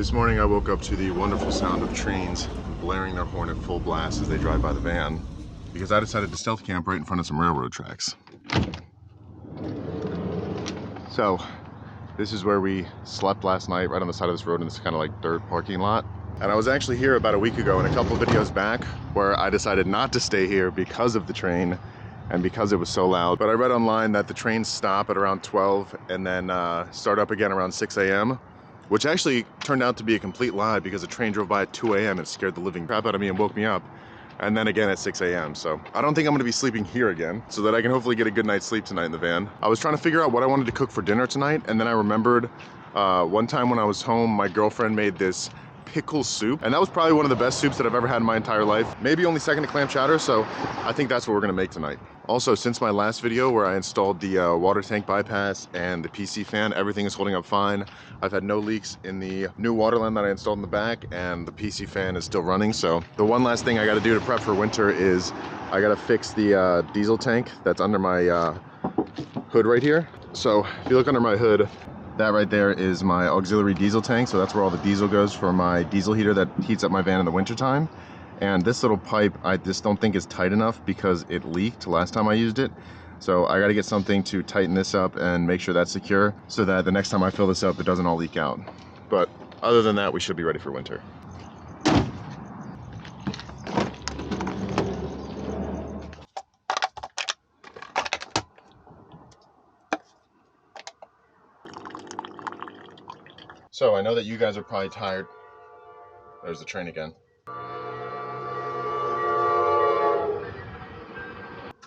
This morning I woke up to the wonderful sound of trains blaring their horn at full blast as they drive by the van, because I decided to stealth camp right in front of some railroad tracks. So, this is where we slept last night, right on the side of this road in this kind of like dirt parking lot. And I was actually here about a week ago in a couple videos back where I decided not to stay here because of the train and because it was so loud. But I read online that the trains stop at around 12 and then start up again around 6 a.m. which actually turned out to be a complete lie because a train drove by at 2 a.m. and scared the living crap out of me and woke me up. And then again at 6 a.m. So I don't think I'm gonna be sleeping here again, so that I can hopefully get a good night's sleep tonight in the van. I was trying to figure out what I wanted to cook for dinner tonight, and then I remembered one time when I was home, my girlfriend made this pickle soup, and that was probably one of the best soups that I've ever had in my entire life. Maybe only second to clam chowder, so I think that's what we're gonna make tonight. Also, since my last video where I installed the water tank bypass and the PC fan, everything is holding up fine. I've had no leaks in the new water line that I installed in the back, and the PC fan is still running. So the one last thing I gotta do to prep for winter is I gotta fix the diesel tank that's under my hood right here. So if you look under my hood, that right there is my auxiliary diesel tank. So that's where all the diesel goes for my diesel heater that heats up my van in the wintertime. And this little pipe, I just don't think is tight enough because it leaked last time I used it. So I gotta get something to tighten this up and make sure that's secure so that the next time I fill this up, it doesn't all leak out. But other than that, we should be ready for winter. So I know that you guys are probably tired. There's the train again.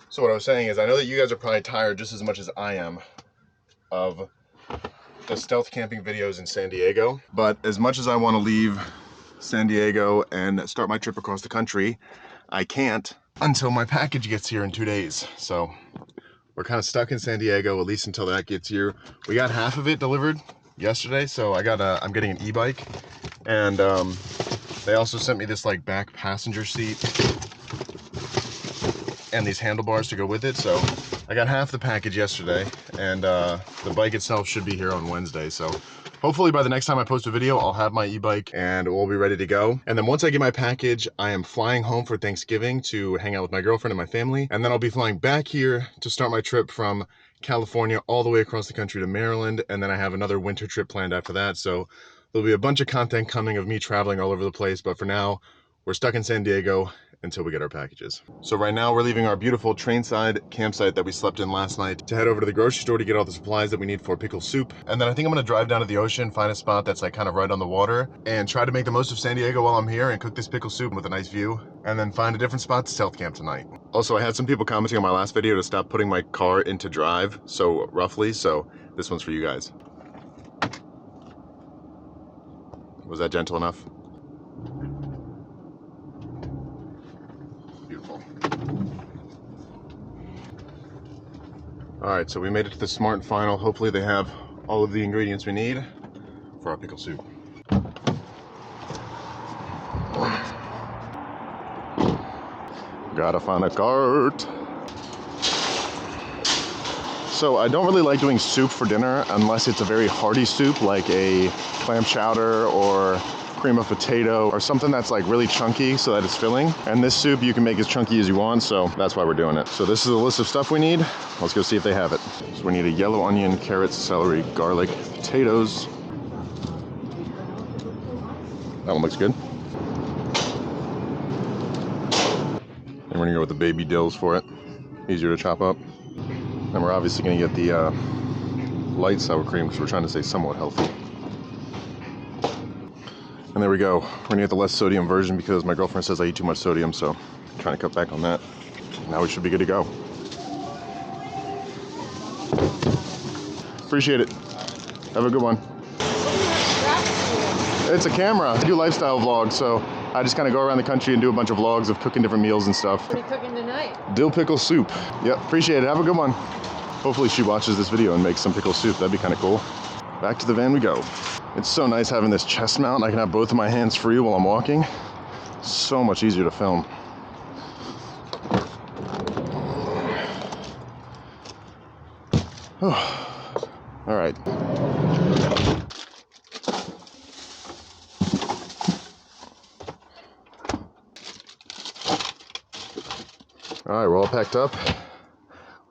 So what I was saying is, I know that you guys are probably tired just as much as I am of the stealth camping videos in San Diego. But as much as I want to leave San Diego and start my trip across the country, I can't until my package gets here in 2 days. So we're kind of stuck in San Diego, at least until that gets here. We got half of it delivered yesterday, so I'm getting an e-bike. And they also sent me this like back passenger seat and these handlebars to go with it. So I got half the package yesterday, and the bike itself should be here on Wednesday. So hopefully by the next time I post a video, I'll have my e-bike and we'll be ready to go. And then once I get my package, I am flying home for Thanksgiving to hang out with my girlfriend and my family. And then I'll be flying back here to start my trip from California all the way across the country to Maryland. And then I have another winter trip planned after that. So there'll be a bunch of content coming of me traveling all over the place. But for now, we're stuck in San Diego until we get our packages. So right now we're leaving our beautiful train-side campsite that we slept in last night to head over to the grocery store to get all the supplies that we need for pickle soup. And then I think I'm gonna drive down to the ocean, find a spot that's like kind of right on the water, and try to make the most of San Diego while I'm here and cook this pickle soup with a nice view, and then find a different spot to stealth camp tonight. Also, I had some people commenting on my last video to stop putting my car into drive so roughly, so this one's for you guys. Was that gentle enough? Beautiful. All right, so we made it to the Smart and Final. Hopefully they have all of the ingredients we need for our pickle soup. Gotta find a cart. So I don't really like doing soup for dinner unless it's a very hearty soup, like a clam chowder or cream of potato or something that's like really chunky so that it's filling. And this soup you can make as chunky as you want, so that's why we're doing it. So this is a list of stuff we need. Let's go see if they have it. So we need a yellow onion, carrots, celery, garlic, potatoes. That one looks good. And we're gonna go with the baby dills for it. Easier to chop up. And we're obviously gonna get the light sour cream because we're trying to stay somewhat healthy. And there we go. We're gonna get the less sodium version because my girlfriend says I eat too much sodium, so I'm trying to cut back on that. Now we should be good to go. Appreciate it. Have a good one. It's a camera. I do lifestyle vlogs, so I just kind of go around the country and do a bunch of vlogs of cooking different meals and stuff. What are you cooking tonight? Dill pickle soup. Yep, appreciate it. Have a good one. Hopefully she watches this video and makes some pickle soup. That'd be kind of cool. Back to the van we go. It's so nice having this chest mount. I can have both of my hands free while I'm walking. So much easier to film. All right. all packed up.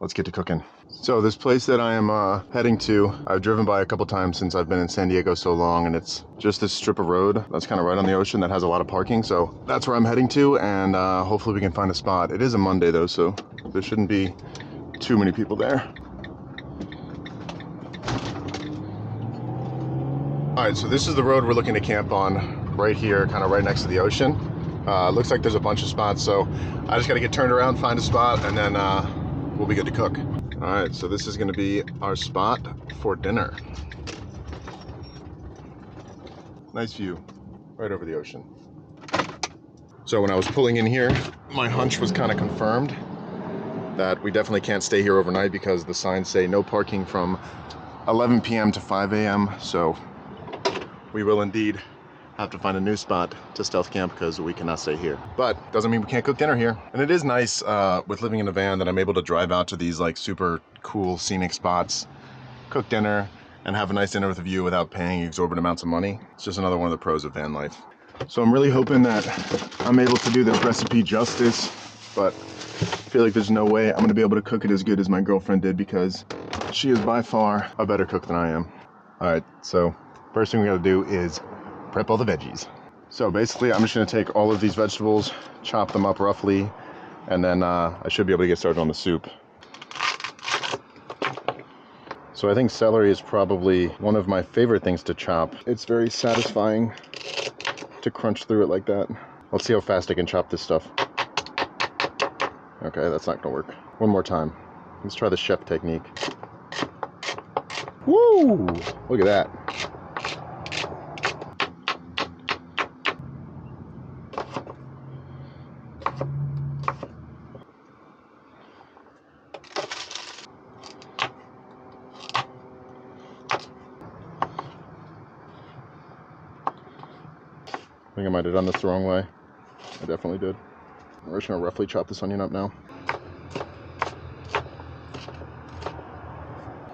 Let's get to cooking. So this place that I am heading to, I've driven by a couple times since I've been in San Diego so long, and it's just this strip of road that's kind of right on the ocean that has a lot of parking. So that's where I'm heading to, and hopefully we can find a spot. It is a Monday though, so there shouldn't be too many people there. All right, so this is the road we're looking to camp on right here, kind of right next to the ocean. Looks like there's a bunch of spots, so I just gotta get turned around, find a spot, and then we'll be good to cook. All right, so this is gonna be our spot for dinner. Nice view, right over the ocean. So when I was pulling in here, my hunch was kind of confirmed that we definitely can't stay here overnight because the signs say no parking from 11 p.m. to 5 a.m. So we will indeed have to find a new spot to stealth camp because we cannot stay here. But doesn't mean we can't cook dinner here. And it is nice with living in a van that I'm able to drive out to these like super cool scenic spots, cook dinner, and have a nice dinner with a view without paying exorbitant amounts of money. It's just another one of the pros of van life. So I'm really hoping that I'm able to do this recipe justice, but I feel like there's no way I'm gonna be able to cook it as good as my girlfriend did because she is by far a better cook than I am. All right, so first thing we gotta do is prep all the veggies. So basically I'm just gonna take all of these vegetables, chop them up roughly, and then I should be able to get started on the soup. So I think celery is probably one of my favorite things to chop. It's very satisfying to crunch through it like that. Let's see how fast I can chop this stuff. Okay, that's not gonna work. One more time. Let's try the chef technique. Woo! Look at that. I think I might have done this the wrong way. I definitely did. We're just gonna roughly chop this onion up now.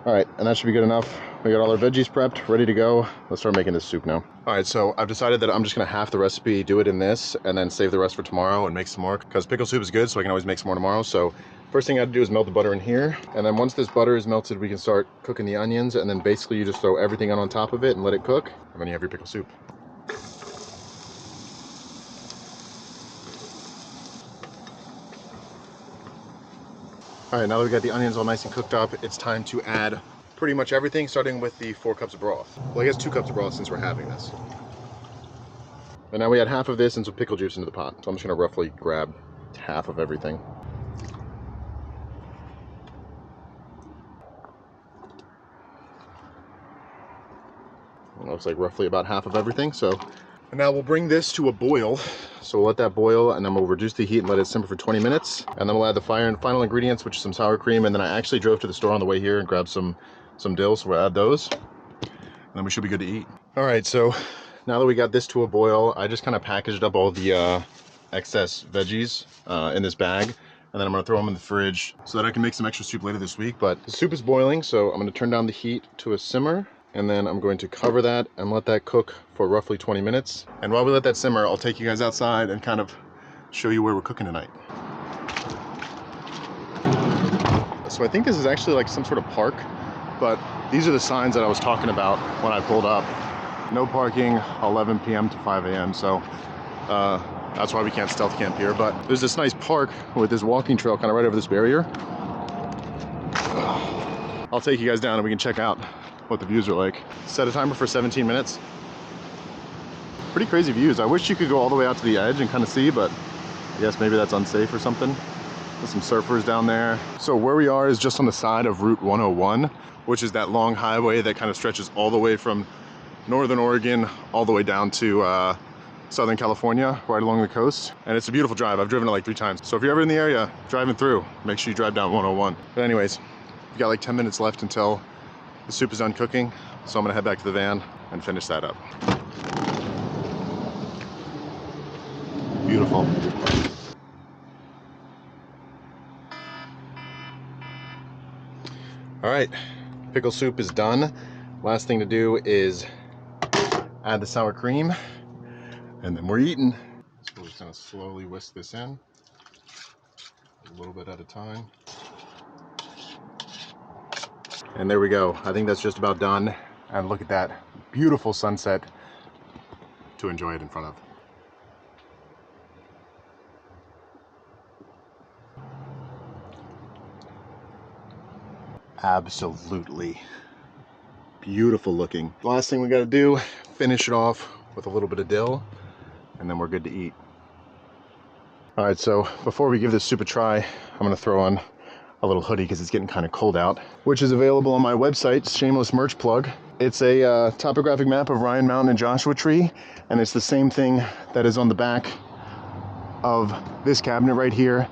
All right, and that should be good enough. We got all our veggies prepped, ready to go. Let's start making this soup now. All right, so I've decided that I'm just gonna half the recipe, do it in this, and then save the rest for tomorrow and make some more, because pickle soup is good, so I can always make some more tomorrow. So first thing I have to do is melt the butter in here, and then once this butter is melted, we can start cooking the onions, and then basically you just throw everything on top of it and let it cook, and then you have your pickle soup. All right, now that we got the onions all nice and cooked up, it's time to add pretty much everything, starting with the 4 cups of broth. Well, I guess 2 cups of broth since we're having this. And now we add half of this and some pickle juice into the pot. So I'm just gonna roughly grab half of everything. It looks like roughly about half of everything. So and now we'll bring this to a boil. So we'll let that boil, and then we'll reduce the heat and let it simmer for 20 minutes. And then we'll add the final ingredients, which is some sour cream. And then I actually drove to the store on the way here and grabbed some dill, so we'll add those. And then we should be good to eat. All right, so now that we got this to a boil, I just kind of packaged up all the excess veggies in this bag. And then I'm gonna throw them in the fridge so that I can make some extra soup later this week. But the soup is boiling, so I'm gonna turn down the heat to a simmer. And then I'm going to cover that and let that cook for roughly 20 minutes. And while we let that simmer, I'll take you guys outside and kind of show you where we're cooking tonight. So I think this is actually like some sort of park, but these are the signs that I was talking about when I pulled up. No parking, 11 p.m. to 5 a.m. So that's why we can't stealth camp here. But there's this nice park with this walking trail kind of right over this barrier. I'll take you guys down and we can check out what the views are like. Set a timer for 17 minutes. Pretty crazy views. I wish you could go all the way out to the edge and kind of see, but I guess maybe that's unsafe or something. There's some surfers down there. So where we are is just on the side of Route 101, which is that long highway that kind of stretches all the way from Northern Oregon all the way down to Southern California, right along the coast. And it's a beautiful drive. I've driven it like 3 times. So if you're ever in the area driving through, make sure you drive down 101. But anyways, we've got like 10 minutes left until the soup is done cooking. So I'm gonna head back to the van and finish that up. Beautiful. All right, pickle soup is done. Last thing to do is add the sour cream, and then we're eating. So we're just gonna slowly whisk this in. A little bit at a time. And there we go. I think that's just about done. And look at that beautiful sunset to enjoy it in front of. Absolutely beautiful looking. The last thing we got to do, finish it off with a little bit of dill, and then we're good to eat. All right, so before we give this soup a try, I'm gonna throw on a little hoodie because it's getting kind of cold out, which is available on my website, shameless merch plug. It's a topographic map of Ryan Mountain and Joshua Tree, and it's the same thing that is on the back of this cabinet right here.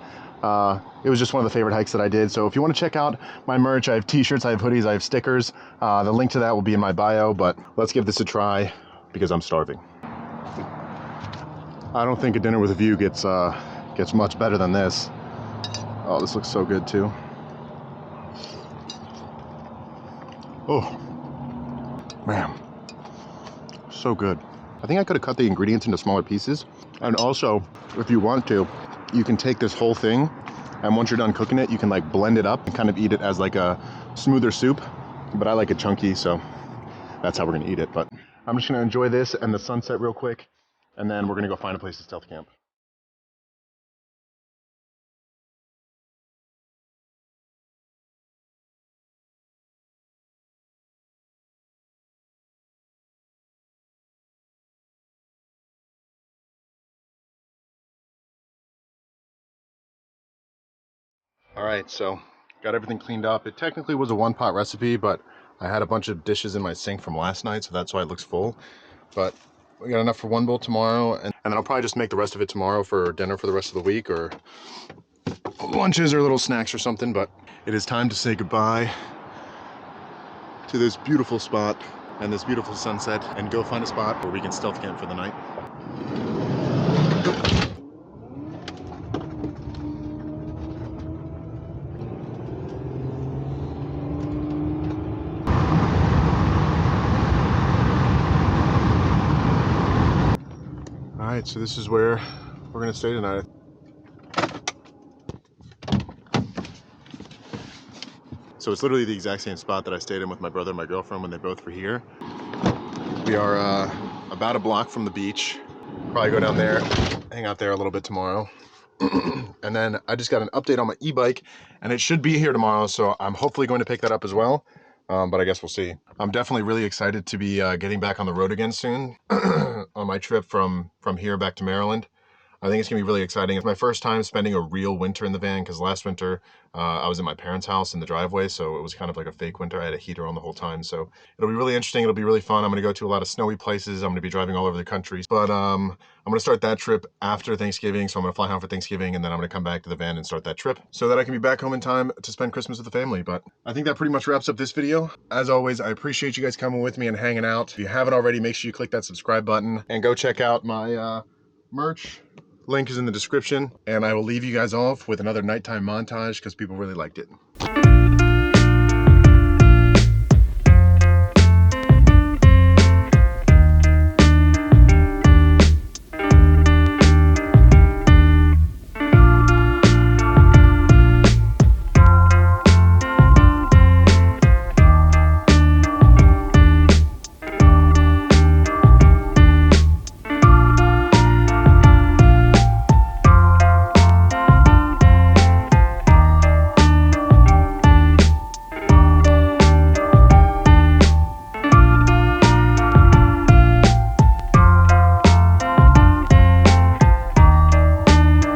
It was just one of the favorite hikes that I did. So if you want to check out my merch, I have t-shirts, I have hoodies, I have stickers. The link to that will be in my bio, but let's give this a try because I'm starving. I don't think a dinner with a view gets much better than this. Oh, this looks so good too. Oh, man, so good. I think I could have cut the ingredients into smaller pieces. And also, if you want to, you can take this whole thing, and once you're done cooking it, you can like blend it up and kind of eat it as like a smoother soup. But I like it chunky, so that's how we're gonna eat it. But I'm just gonna enjoy this and the sunset real quick, and then we're gonna go find a place to stealth camp. All right, so got everything cleaned up. It technically was a one-pot recipe, but I had a bunch of dishes in my sink from last night, so that's why it looks full. But we got enough for one bowl tomorrow, and then I'll probably just make the rest of it tomorrow for dinner for the rest of the week, or lunches or little snacks or something. But it is time to say goodbye to this beautiful spot and this beautiful sunset, and go find a spot where we can stealth camp for the night. All right, so this is where we're gonna stay tonight. So it's literally the exact same spot that I stayed in with my brother and my girlfriend when they both were here. We are about a block from the beach. Probably go down there, hang out there a little bit tomorrow. And then I just got an update on my e-bike, and it should be here tomorrow, so I'm hopefully going to pick that up as well. But I guess we'll see. I'm definitely really excited to be getting back on the road again soon on my trip from here back to Maryland. I think it's gonna be really exciting. It's my first time spending a real winter in the van, because last winter I was in my parents' house in the driveway, so it was kind of like a fake winter. I had a heater on the whole time, so it'll be really interesting. It'll be really fun. I'm gonna go to a lot of snowy places. I'm gonna be driving all over the country, but I'm gonna start that trip after Thanksgiving. So I'm gonna fly home for Thanksgiving, and then I'm gonna come back to the van and start that trip so that I can be back home in time to spend Christmas with the family. But I think that pretty much wraps up this video. As always, I appreciate you guys coming with me and hanging out. If you haven't already, make sure you click that subscribe button and go check out my merch. Link is in the description, and I will leave you guys off with another nighttime montage because people really liked it.